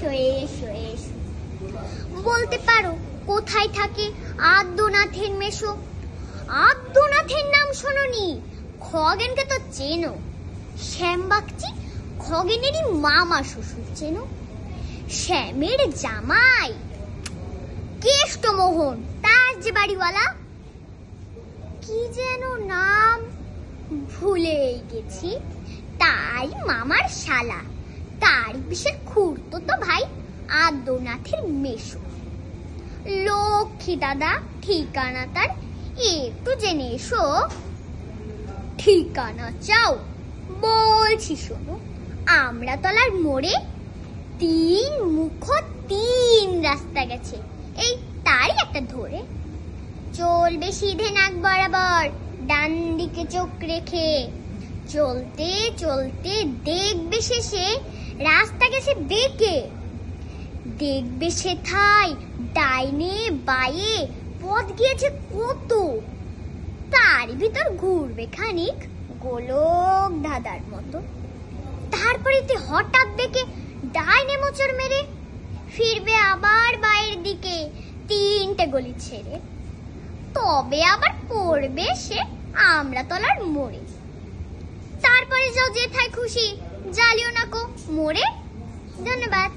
এসো এসো এসো। বলতে পারো কোথায় থাকে আদ্যনাথের মেশো? আদ্যনাথের নাম শোনোনি? খগেনকে তো চেনো। শ্যামবাগচি খগেনেরই মামা শ্বশুর চেনো। শ্যামের জামাই কেষ্টমোহন, তার যে বাড়িওয়ালা, কি যেন নাম ভুলেই গেছি, তাই মামার শালা, তার বিশেষ খুড়তো ভাই আদ্যনাথের মেশো। লক্ষ্মী দাদা ঠিকানা তার একটু জেনে এসো। ঠিকানা চাও? বলছি শোনো, আমড়াতলার মোড়ে 3 মুখ 3 রাস্তা গেছে, এই তারই একটা ধরে চলবে সিধে নাক বরাবর, ডান দিকে চোখ রেখে। চলতে চলতে দেখবে শেষে রাস্তা গেছে বেঁকে। দেখবে সেথায় ডাইনে বায়ে পথ গিয়েছে কত, তার ভিতর ঘুরবে খানিক গোলক ধাঁধার মতো। তারপরে হঠাৎ বেঁকে ডাইনে মোচড় মেরে ফিরবে আবার বাইরের দিকে 3টে গলি ছেড়ে। তবে আবার পড়বে সে আমড়াতলার মোড়ে। তারপরে যাও যেথায় খুশি, জ্বালিও না কো মোড়ে। ধন্যবাদ।